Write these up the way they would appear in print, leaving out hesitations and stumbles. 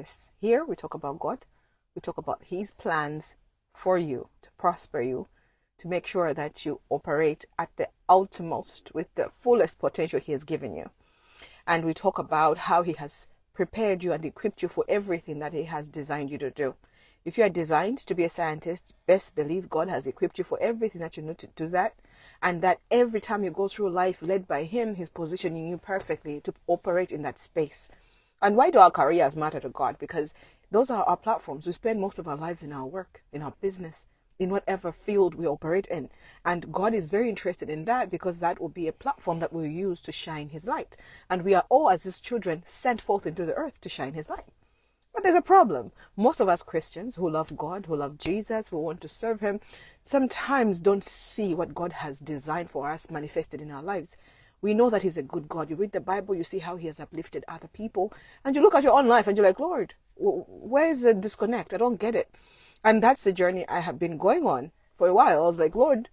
this. Here we talk about God. We talk about his plans for you, to prosper you, to make sure that you operate at the utmost with the fullest potential he has given you. And we talk about how he has prepared you and equipped you for everything that he has designed you to do. If you are designed to be a scientist, best believe God has equipped you for everything that you need to do that. And that every time you go through life led by him, he's positioning you perfectly to operate in that space. And why do our careers matter to God? Because those are our platforms. We spend most of our lives in our work, in our business, in whatever field we operate in. And God is very interested in that, because that will be a platform that we'll use to shine his light. And we are all, as his children, sent forth into the earth to shine his light. But there's a problem. Most of us Christians who love God, who love Jesus, who want to serve him, sometimes don't see what God has designed for us manifested in our lives. We know that he's a good God. You read the Bible, you see how he has uplifted other people, and you look at your own life and you're like, Lord, where is the disconnect? I don't get it. And that's the journey I have been going on for a while. I was like, Lord,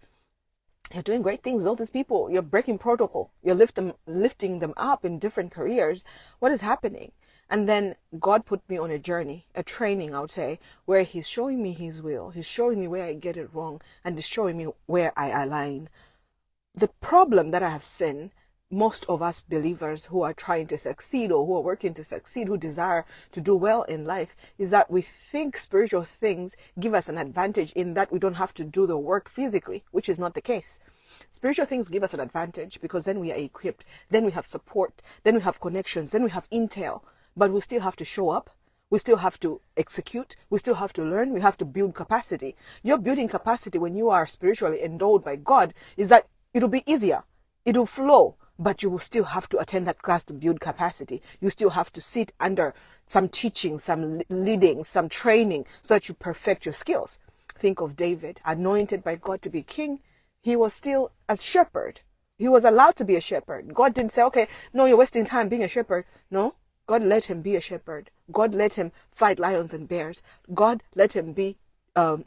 you're doing great things with all these people. You're breaking protocol. You're lifting them up in different careers. What is happening? And then God put me on a journey, a training, I would say, where he's showing me his will. He's showing me where I get it wrong, and he's showing me where I align. The problem that I have seen, most of us believers who are trying to succeed, or who are working to succeed, who desire to do well in life, is that we think spiritual things give us an advantage in that we don't have to do the work physically, which is not the case. Spiritual things give us an advantage because then we are equipped, then we have support, then we have connections, then we have intel. But we still have to show up. We still have to execute. We still have to learn. We have to build capacity. Your building capacity when you are spiritually endowed by God is that it'll be easier. It'll flow. But you will still have to attend that class to build capacity. You still have to sit under some teaching, some leading, some training, so that you perfect your skills. Think of David, anointed by God to be king. He was still a shepherd. He was allowed to be a shepherd. God didn't say, okay, no, you're wasting time being a shepherd. No. God let him be a shepherd. God let him fight lions and bears. God let him be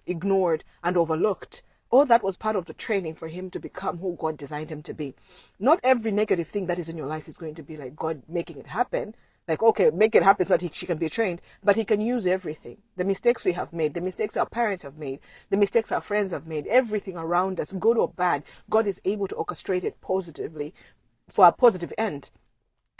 ignored and overlooked. All that was part of the training for him to become who God designed him to be. Not every negative thing that is in your life is going to be like God making it happen. Like, okay, make it happen so that she can be trained. But he can use everything. The mistakes we have made, the mistakes our parents have made, the mistakes our friends have made, everything around us, good or bad, God is able to orchestrate it positively for a positive end.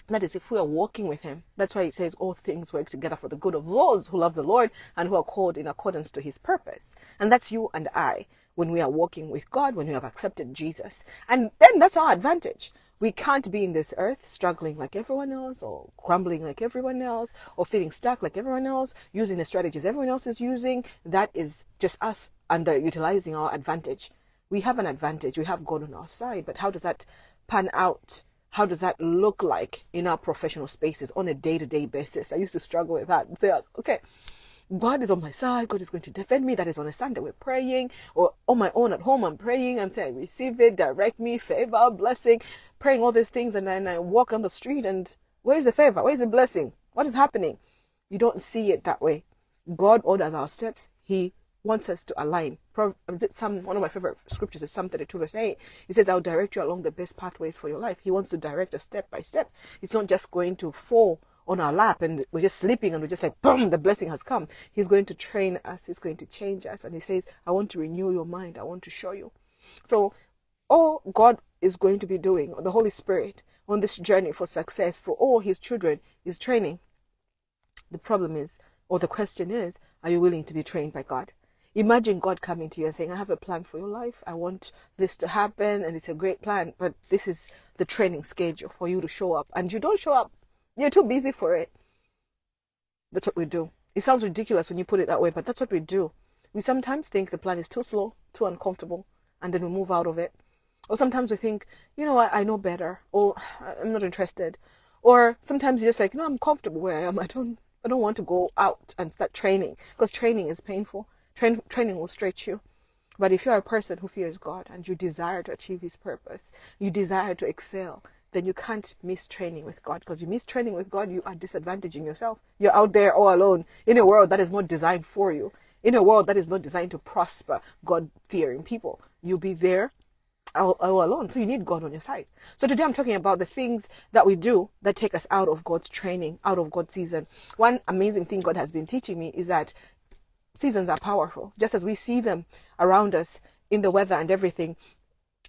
That is, if we are walking with him. That's why it says all things work together for the good of those who love the Lord and who are called in accordance to his purpose. And that's you and I when we are walking with God, when we have accepted Jesus. And then that's our advantage. We can't be in this earth struggling like everyone else, or grumbling like everyone else, or feeling stuck like everyone else, using the strategies everyone else is using. That is just us underutilizing our advantage. We have an advantage. We have God on our side. But how does that pan out? How does that look like in our professional spaces on a day-to-day basis? I used to struggle with that and say, okay, God is on my side. God is going to defend me. That is on a Sunday we're praying, or on my own at home I'm praying. I'm saying, receive it, direct me, favor, blessing, praying all these things. And then I walk on the street and where's the favor? Where's the blessing? What is happening? You don't see it that way. God orders our steps. He wants us to align. One of my favorite scriptures is Psalm 32 verse 8. It says, I'll direct you along the best pathways for your life. He wants to direct us step by step. It's not just going to fall on our lap and we're just sleeping and we're just like, boom, the blessing has come. He's going to train us. He's going to change us. And he says, I want to renew your mind. I want to show you. So all God is going to be doing, the Holy Spirit, on this journey for success for all his children, is training. The problem is, or the question is, are you willing to be trained by God? Imagine God coming to you and saying, I have a plan for your life. I want this to happen, and it's a great plan, but this is the training schedule for you to show up. And you don't show up. You're too busy for it. That's what we do. It sounds ridiculous when you put it that way, but that's what we do. We sometimes think the plan is too slow, too uncomfortable, and then we move out of it. Or sometimes we think, you know what, I know better, or I'm not interested. Or sometimes you're just like, no, I'm comfortable where I am. I don't want to go out and start training, because training is painful. Training will stretch you. But if you are a person who fears God and you desire to achieve his purpose, you desire to excel, then you can't miss training with God. Because you miss training with God, you are disadvantaging yourself. You're out there all alone in a world that is not designed for you, in a world that is not designed to prosper God-fearing people. You'll be there all alone. So you need God on your side. So today I'm talking about the things that we do that take us out of God's training, out of God's season. One amazing thing God has been teaching me is that seasons are powerful. Just as we see them around us in the weather and everything,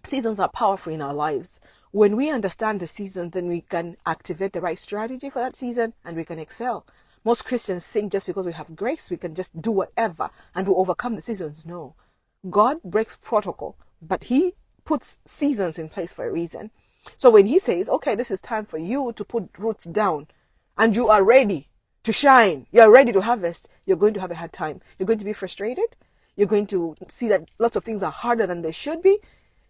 seasons are powerful in our lives. When we understand the seasons, then we can activate the right strategy for that season and we can excel. Most Christians think just because we have grace, we can just do whatever and we'll overcome the seasons. No. God breaks protocol, but he puts seasons in place for a reason. So when he says, okay, this is time for you to put roots down and you are ready to shine, you're ready to harvest, you're going to have a hard time. You're going to be frustrated. You're going to see that lots of things are harder than they should be.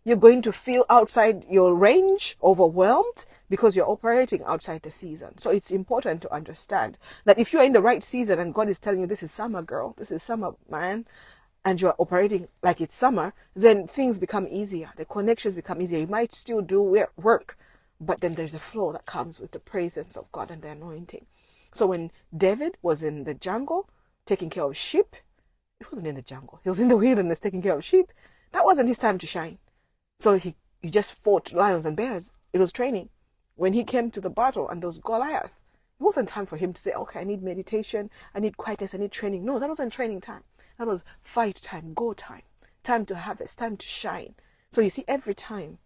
You're going to feel outside your range, overwhelmed, because you're operating outside the season. So it's important to understand that if you're in the right season and God is telling you this is summer, girl, this is summer, man, and you're operating like it's summer, then things become easier. The connections become easier. You might still do work, but then there's a flow that comes with the presence of God and the anointing. So when David was in the jungle taking care of sheep, he wasn't in the jungle. He was in the wilderness taking care of sheep. That wasn't his time to shine. So he just fought lions and bears. It was training. When he came to the battle and there was Goliath, it wasn't time for him to say, okay, I need meditation, I need quietness, I need training. No, that wasn't training time. That was fight time, go time, time to harvest, time to shine. So you see, every time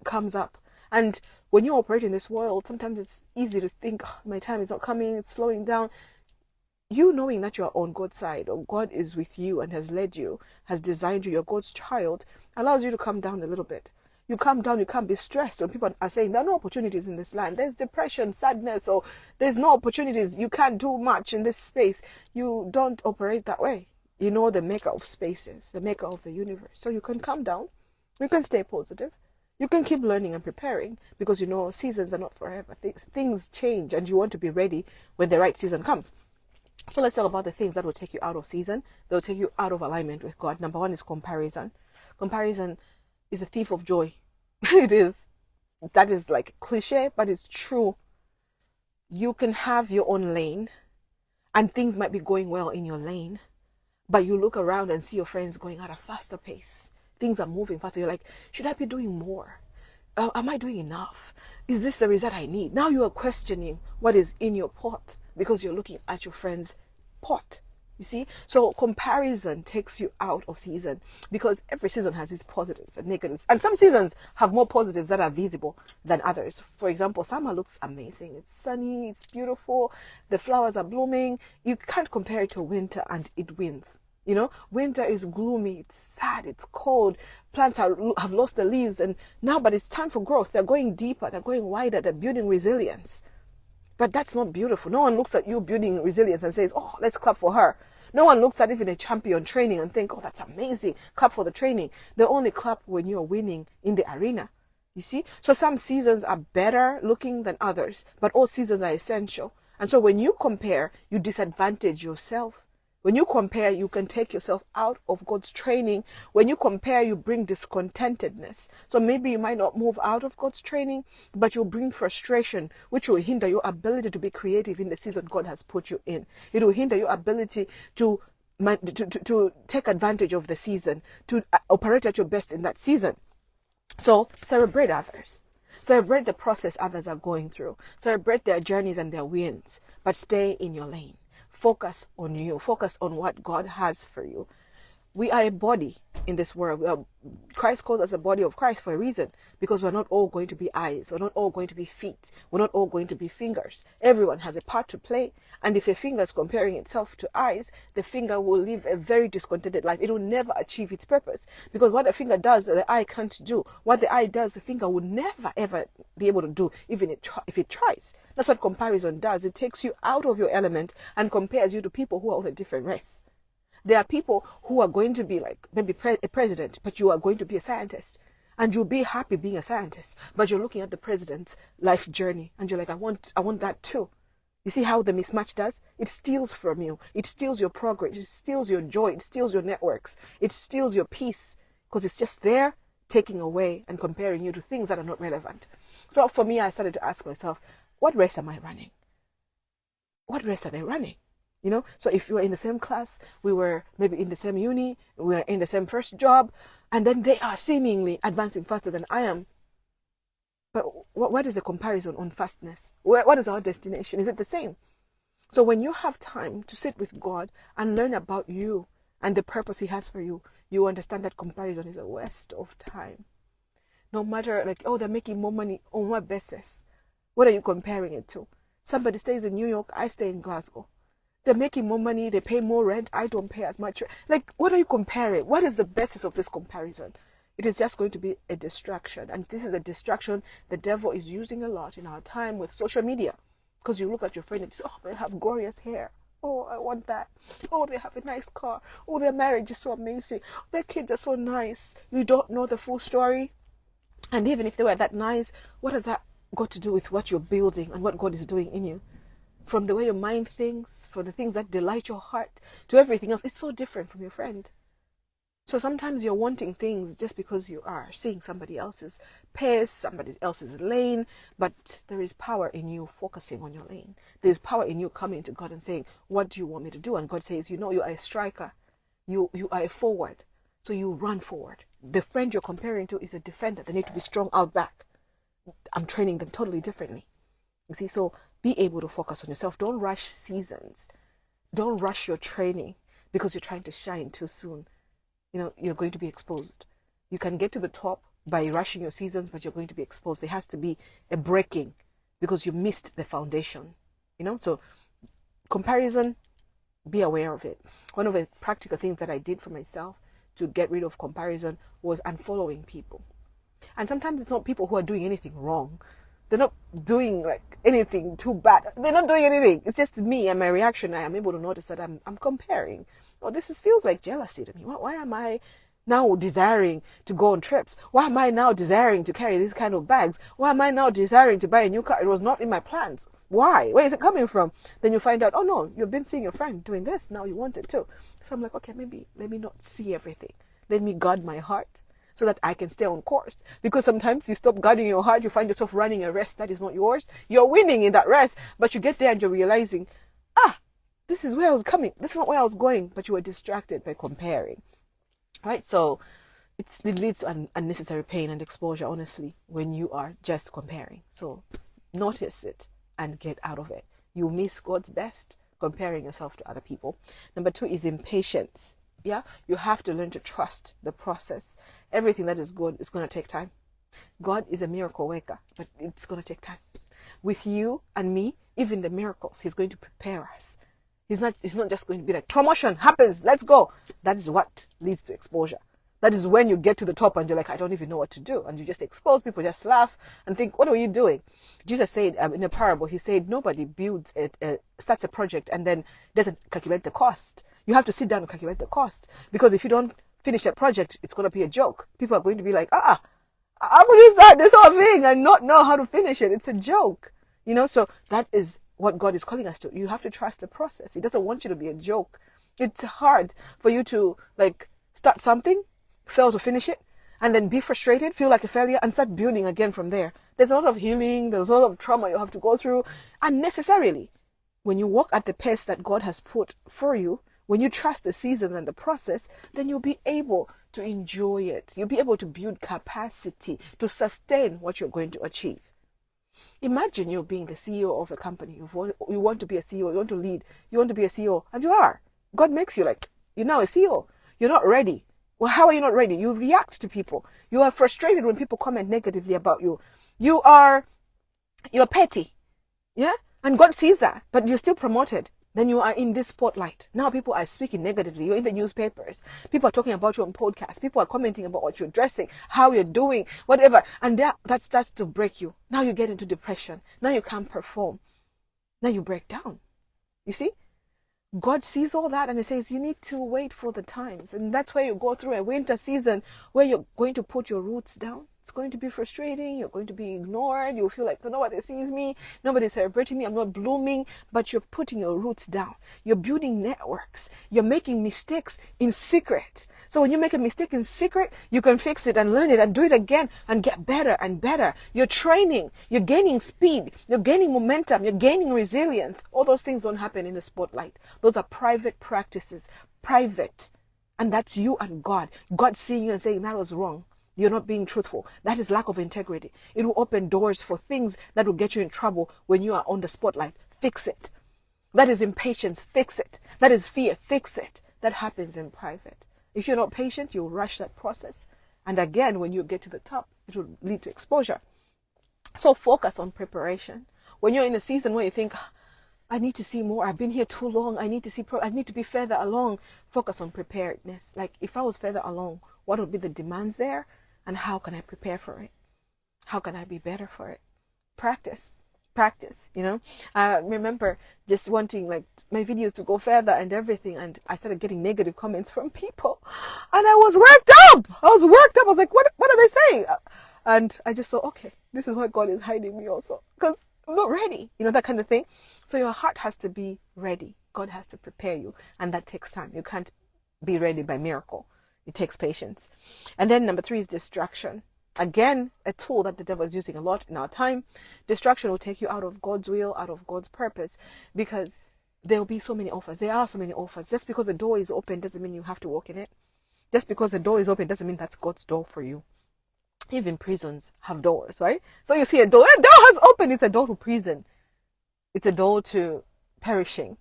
comes up. And when you operate in this world, sometimes it's easy to think, oh, my time is not coming, it's slowing down. You knowing that you are on God's side, or God is with you and has led you, has designed you, you're God's child, allows you to come down a little bit. You come down, you can't be stressed when people are saying there are no opportunities in this land. There's depression, sadness, or there's no opportunities. You can't do much in this space. You don't operate that way. You know the maker of spaces, the maker of the universe. So you can come down. You can stay positive. You can keep learning and preparing because you know seasons are not forever. Things change and you want to be ready when the right season comes. So let's talk about the things that will take you out of season. They'll take you out of alignment with God. Number one is comparison. Comparison is a thief of joy. It is. That is like cliche, but it's true. You can have your own lane and things might be going well in your lane, but you look around and see your friends going at a faster pace. Things are moving faster. You're like, should I be doing more? Am I doing enough? Is this the result I need? Now you are questioning what is in your pot because you're looking at your friend's pot. You see? So comparison takes you out of season because every season has its positives and negatives. And some seasons have more positives that are visible than others. For example, summer looks amazing. It's sunny, it's beautiful, the flowers are blooming. You can't compare it to winter and it wins. You know, winter is gloomy, it's sad, it's cold. Plants have lost the leaves and now, but it's time for growth. They're going deeper, they're going wider, they're building resilience. But that's not beautiful. No one looks at you building resilience and says, oh, let's clap for her. No one looks at even a champion training and think, oh, that's amazing. Clap for the training. They only clap when you're winning in the arena. You see? So some seasons are better looking than others, but all seasons are essential. And so when you compare, you disadvantage yourself. When you compare, you can take yourself out of God's training. When you compare, you bring discontentedness. So maybe you might not move out of God's training, but you'll bring frustration, which will hinder your ability to be creative in the season God has put you in. It will hinder your ability to take advantage of the season, to operate at your best in that season. So celebrate others. Celebrate the process others are going through. Celebrate their journeys and their wins, but stay in your lane. Focus on you. Focus on what God has for you. We are a body in this world. Christ calls us a body of Christ for a reason, because we're not all going to be eyes. We're not all going to be feet. We're not all going to be fingers. Everyone has a part to play. And if a finger is comparing itself to eyes, the finger will live a very discontented life. It will never achieve its purpose, because what a finger does, the eye can't do. What the eye does, the finger will never, ever be able to do, even if it tries. That's what comparison does. It takes you out of your element and compares you to people who are on a different race. There are people who are going to be like maybe a president, but you are going to be a scientist. And you'll be happy being a scientist, but you're looking at the president's life journey and you're like, I want that too. You see how the mismatch does? It steals from you. It steals your progress. It steals your joy. It steals your networks. It steals your peace, because it's just there taking away and comparing you to things that are not relevant. So for me, I started to ask myself, what race am I running? What race are they running? So if we were in the same class, we were maybe in the same uni, we were in the same first job, and then they are seemingly advancing faster than I am. But what is the comparison on fastness? What is our destination? Is it the same? So when you have time to sit with God and learn about you and the purpose He has for you, you understand that comparison is a waste of time. No matter they're making more money on what basis? What are you comparing it to? Somebody stays in New York, I stay in Glasgow. They're making more money, they pay more rent, I don't pay as much. What are you comparing? What is the basis of this comparison? It is just going to be a distraction. And this is a distraction the devil is using a lot in our time with social media. Because you look at your friend and you say, oh, they have glorious hair. Oh, I want that. Oh, they have a nice car. Oh, their marriage is so amazing. Their kids are so nice. You don't know the full story. And even if they were that nice, what has that got to do with what you're building and what God is doing in you? From the way you mind things, from the things that delight your heart, to everything else, it's so different from your friend. So sometimes you're wanting things just because you are seeing somebody else's pace, somebody else's lane, but there is power in you focusing on your lane. There's power in you coming to God and saying, what do you want me to do? And God says, you are a striker. You are a forward. So you run forward. The friend you're comparing to is a defender. They need to be strong out back. I'm training them totally differently. You see, so be able to focus on yourself. Don't rush seasons. Don't rush your training because you're trying to shine too soon. You're going to be exposed. You can get to the top by rushing your seasons, but you're going to be exposed. There has to be a breaking because you missed the foundation. So comparison, be aware of it. One of the practical things that I did for myself to get rid of comparison was unfollowing people. And sometimes it's not people who are doing anything wrong. They're not doing anything too bad. They're not doing anything. It's just me and my reaction. I am able to notice that I'm comparing. Oh, this feels like jealousy to me. Why am I now desiring to go on trips? Why am I now desiring to carry these kind of bags? Why am I now desiring to buy a new car? It was not in my plans. Why? Where is it coming from? Then you find out, oh no, you've been seeing your friend doing this. Now you want it too. So I'm like, okay, maybe let me not see everything. Let me guard my heart so that I can stay on course. Because sometimes you stop guarding your heart, you find yourself running a race that is not yours. You're winning in that race, but you get there and you're realizing, this is where I was coming. This is not where I was going, but you were distracted by comparing. Right? So it leads to unnecessary pain and exposure, honestly, when you are just comparing. So notice it and get out of it. You miss God's best comparing yourself to other people. Number 2 is impatience. Yeah, you have to learn to trust the process. Everything that is good is going to take time. God is a miracle worker, but it's going to take time. With you and me, even the miracles, He's going to prepare us. He's not just going to be like, promotion happens, let's go. That is what leads to exposure. That is when you get to the top and you're like, I don't even know what to do. And you just expose, people just laugh and think, what are you doing? Jesus said in a parable, He said, nobody starts a project and then doesn't calculate the cost. You have to sit down and calculate the cost. Because if you don't finish that project, it's going to be a joke. People are going to be like, how will you start this whole thing and not know how to finish it? It's a joke. So that is what God is calling us to. You have to trust the process. He doesn't want you to be a joke. It's hard for you to start something, fail to finish it, and then be frustrated, feel like a failure, and start building again from there. There's a lot of healing, there's a lot of trauma you have to go through unnecessarily. When you walk at the pace that God has put for you, when you trust the season and the process, then you'll be able to enjoy it. You'll be able to build capacity to sustain what you're going to achieve. Imagine you being the CEO of a company. You want to be a CEO, you want to lead, you want to be a CEO, and you are. God makes you you're now a CEO. You're not ready. Well, how are you not ready? You react to people. You are frustrated when people comment negatively about you. You're petty. Yeah? And God sees that, but you're still promoted. Then you are in this spotlight. Now people are speaking negatively. You're in the newspapers. People are talking about you on podcasts. People are commenting about what you're dressing, how you're doing, whatever. And that starts to break you. Now you get into depression. Now you can't perform. Now you break down. You see? God sees all that and He says you need to wait for the times. And that's where you go through a winter season where you're going to put your roots down. It's going to be frustrating. You're going to be ignored. You'll feel like nobody sees me. Nobody's celebrating me. I'm not blooming. But you're putting your roots down. You're building networks. You're making mistakes in secret. So when you make a mistake in secret, you can fix it and learn it and do it again and get better and better. You're training. You're gaining speed. You're gaining momentum. You're gaining resilience. All those things don't happen in the spotlight. Those are private practices. Private. And that's you and God. God seeing you and saying, that was wrong. You're not being truthful. That is lack of integrity. It will open doors for things that will get you in trouble when you are on the spotlight. Fix it. That is impatience. Fix it. That is fear. Fix it. That happens in private. If you're not patient, you'll rush that process. And again, when you get to the top, it will lead to exposure. So focus on preparation. When you're in a season where you think, I need to see more. I've been here too long. I need to be further along. Focus on preparedness. Like if I was further along, what would be the demands there? And how can I prepare for it? How can I be better for it? Practice, you know. I remember just wanting like my videos to go further and everything. And I started getting negative comments from people. And I was worked up. I was like, what are they saying? And I just thought, okay, this is why God is hiding me also. Because I'm not ready. You know, that kind of thing. So your heart has to be ready. God has to prepare you. And that takes time. You can't be ready by miracle. It takes patience. And then number 3 is distraction. Again, a tool that the devil is using a lot in our time. Distraction will take you out of God's will, out of God's purpose, because there will be so many offers. There are so many offers. Just because the door is open doesn't mean you have to walk in it. Just because the door is open doesn't mean that's God's door for you. Even prisons have doors, right? So you see a door has opened. It's a door to prison. It's a door to perishing.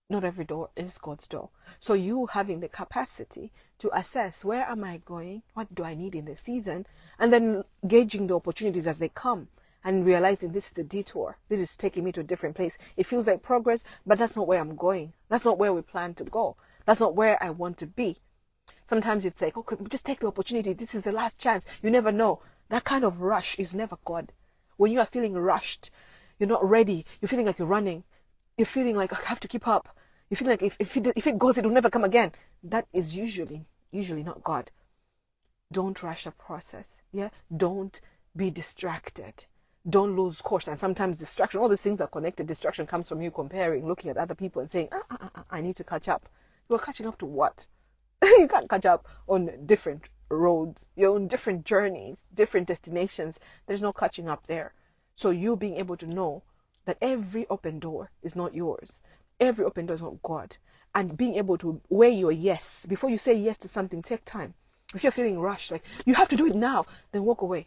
Not every door is God's door. So you having the capacity to assess, where am I going? What do I need in this season? And then gauging the opportunities as they come and realizing this is a detour. This is taking me to a different place. It feels like progress, but that's not where I'm going. That's not where we plan to go. That's not where I want to be. Sometimes it's like, okay, just take the opportunity. This is the last chance. You never know. That kind of rush is never God. When you are feeling rushed, you're not ready. You're feeling like you're running. You're feeling like I have to keep up. You feel like if it goes, it will never come again. That is usually not God. Don't rush the process. Yeah. Don't be distracted. Don't lose course. And sometimes distraction, all these things are connected. Distraction comes from you comparing, looking at other people and saying, I need to catch up. You're catching up to what? You can't catch up on different roads. You're on different journeys, different destinations. There's no catching up there. So you being able to know that every open door is not yours. Every open door is not God. And being able to weigh your yes. Before you say yes to something, take time. If you're feeling rushed, like you have to do it now, then walk away.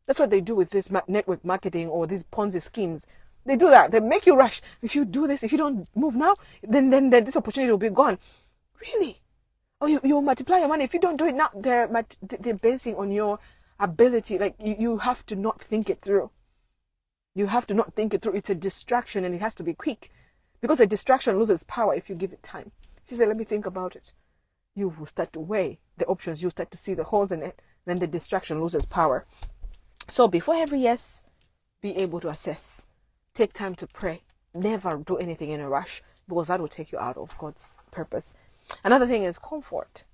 That's what they do with this network marketing or these Ponzi schemes. They do that. They make you rush. If you do this, if you don't move now, then this opportunity will be gone. Really? Oh, you multiply your money. If you don't do it now, they're basing on your ability. Like you have to not think it through. You have to not think it through. It's a distraction and it has to be quick. Because a distraction loses power if you give it time. If you say, let me think about it, you will start to weigh the options. You start to see the holes in it. Then the distraction loses power. So before every yes, be able to assess. Take time to pray. Never do anything in a rush, because that will take you out of God's purpose. Another thing is comfort.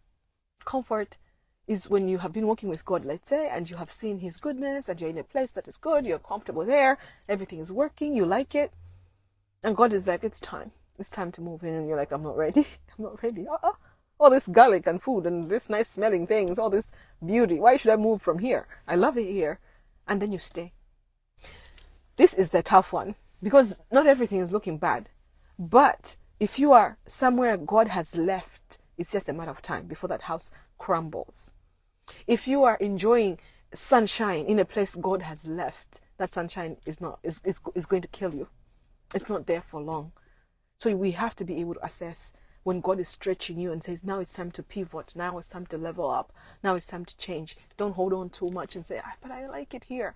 Comfort is when you have been working with God, let's say, and you have seen His goodness, and you're in a place that is good, you're comfortable there, everything is working, you like it. And God is like, it's time to move in. And you're like, I'm not ready. All this garlic and food and this nice smelling things, all this beauty. Why should I move from here? I love it here. And then you stay. This is the tough one, because not everything is looking bad. But if you are somewhere God has left, it's just a matter of time before that house crumbles. If you are enjoying sunshine in a place God has left, that sunshine is going to kill you. It's not there for long. So we have to be able to assess when God is stretching you and says, now it's time to pivot. Now it's time to level up. Now it's time to change. Don't hold on too much and say, but I like it here.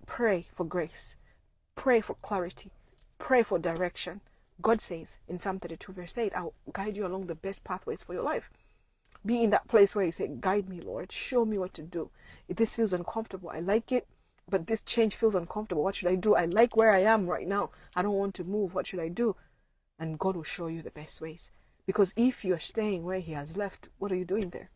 Pray for grace. Pray for clarity. Pray for direction. God says in Psalm 32 verse 8, I'll guide you along the best pathways for your life. Be in that place where you say, guide me, Lord. Show me what to do. If this feels uncomfortable, I like it, but this change feels uncomfortable. What should I do? I like where I am right now. I don't want to move. What should I do? And God will show you the best ways. Because if you're staying where He has left, what are you doing there?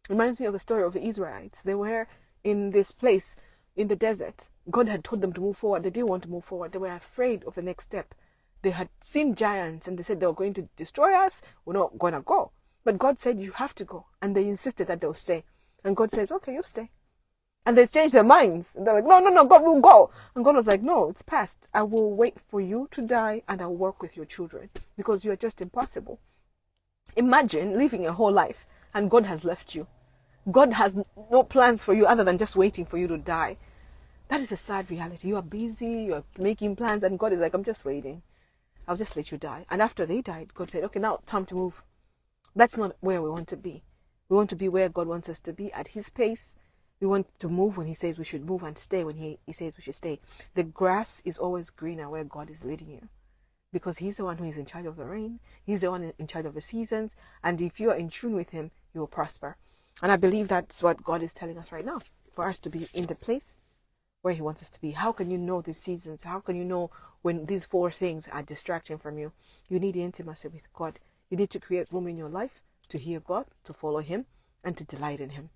Reminds me of the story of the Israelites. They were in this place in the desert. God had told them to move forward. They didn't want to move forward. They were afraid of the next step. They had seen giants and they said they were going to destroy us. We're not going to go. But God said, you have to go. And they insisted that they'll stay. And God says, okay, you stay. And they changed their minds. They're like, no, God will go. And God was like, no, it's past. I will wait for you to die and I'll work with your children because you are just impossible. Imagine living your whole life and God has left you. God has no plans for you other than just waiting for you to die. That is a sad reality. You are busy, you are making plans, and God is like, I'm just waiting. I'll just let you die. And after they died, God said, okay, now time to move. That's not where we want to be. We want to be where God wants us to be, at his pace. We want to move when he says we should move and stay when he says we should stay. The grass is always greener where God is leading you, because he's the one who is in charge of the rain. He's the one in charge of the seasons. And if you are in tune with him, you will prosper. And I believe that's what God is telling us right now, for us to be in the place where he wants us to be. How can you know these seasons? How can you know when these 4 things are distraction from you? You need intimacy with God. You need to create room in your life to hear God, to follow him, and to delight in him.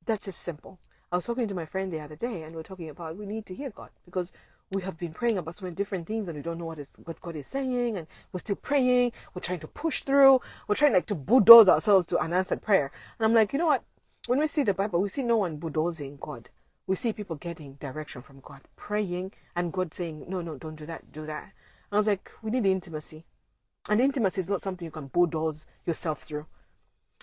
That's just simple. I was talking to my friend the other day, and we were talking about we need to hear God, because we have been praying about so many different things and we don't know what God is saying, and we're still praying. We're trying to push through. We're trying to bulldoze ourselves to an answered prayer. And I'm like, you know what? When we see the Bible, we see no one bulldozing God. We see people getting direction from God, praying, and God saying, no, don't do that, do that. I was like, we need intimacy. And intimacy is not something you can bulldoze yourself through.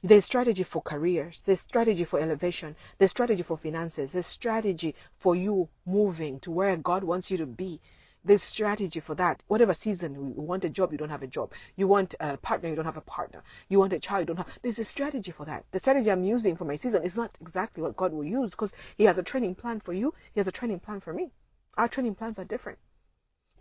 There's strategy for careers. There's strategy for elevation. There's strategy for finances. There's strategy for you moving to where God wants you to be. There's strategy for that. Whatever season, you want a job, you don't have a job. You want a partner, you don't have a partner. You want a child, you don't have. There's a strategy for that. The strategy I'm using for my season is not exactly what God will use, because he has a training plan for you. He has a training plan for me. Our training plans are different.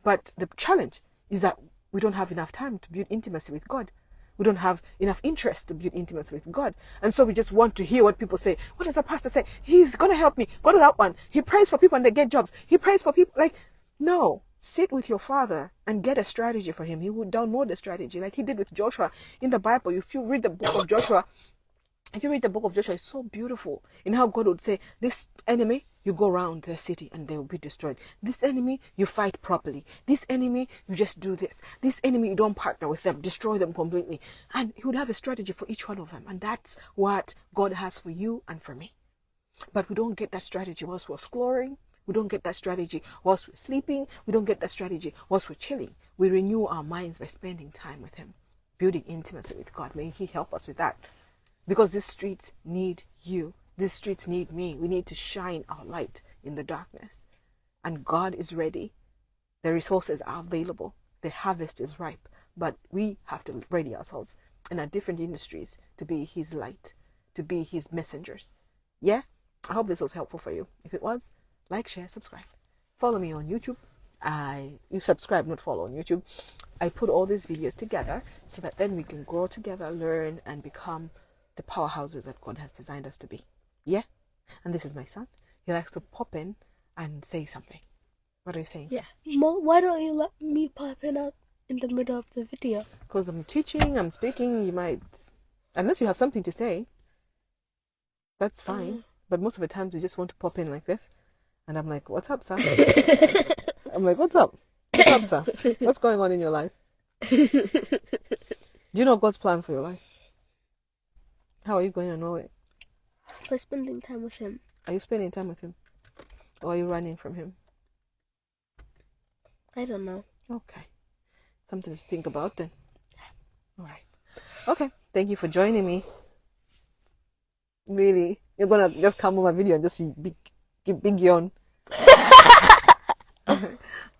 But the challenge is that we don't have enough time to build intimacy with God. We don't have enough interest to build intimacy with God. And so we just want to hear what people say. What does the pastor say? He's going to help me. Go to that one. He prays for people and they get jobs. He prays for people. Like, no. Sit with your father and get a strategy for him. He will download the strategy like he did with Joshua in the Bible. If you read the book of Joshua, it's so beautiful in how God would say, this enemy, you go around the city and they will be destroyed. This enemy, you fight properly. This enemy, you just do this. This enemy, you don't partner with them. Destroy them completely. And he would have a strategy for each one of them. And that's what God has for you and for me. But we don't get that strategy whilst we're exploring. We don't get that strategy whilst we're sleeping. We don't get that strategy whilst we're chilling. We renew our minds by spending time with him, building intimacy with God. May he help us with that. Because these streets need you. These streets need me. We need to shine our light in the darkness. And God is ready. The resources are available. The harvest is ripe. But we have to ready ourselves in our different industries to be his light, to be his messengers. Yeah? I hope this was helpful for you. If it was, like, share, subscribe. Follow me on YouTube. You subscribe, not follow on YouTube. I put all these videos together so that then we can grow together, learn, and become the powerhouses that God has designed us to be. Yeah? And this is my son. He likes to pop in and say something. What are you saying? Yeah. Mom, why don't you let me pop in up in the middle of the video? Because I'm teaching, I'm speaking, you might... Unless you have something to say, that's fine. But most of the times you just want to pop in like this. And I'm like, what's up, son? I'm like, what's up? What's up, son? What's going on in your life? Do you know God's plan for your life? How are you going to know it? For spending time with him. Are you spending time with him? Or are you running from him? I don't know. Okay. Something to think about then. All right. Okay. Thank you for joining me. Really. You're going to just come on my video and just big yawn.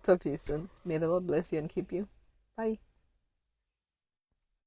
Talk to you soon. May the Lord bless you and keep you. Bye.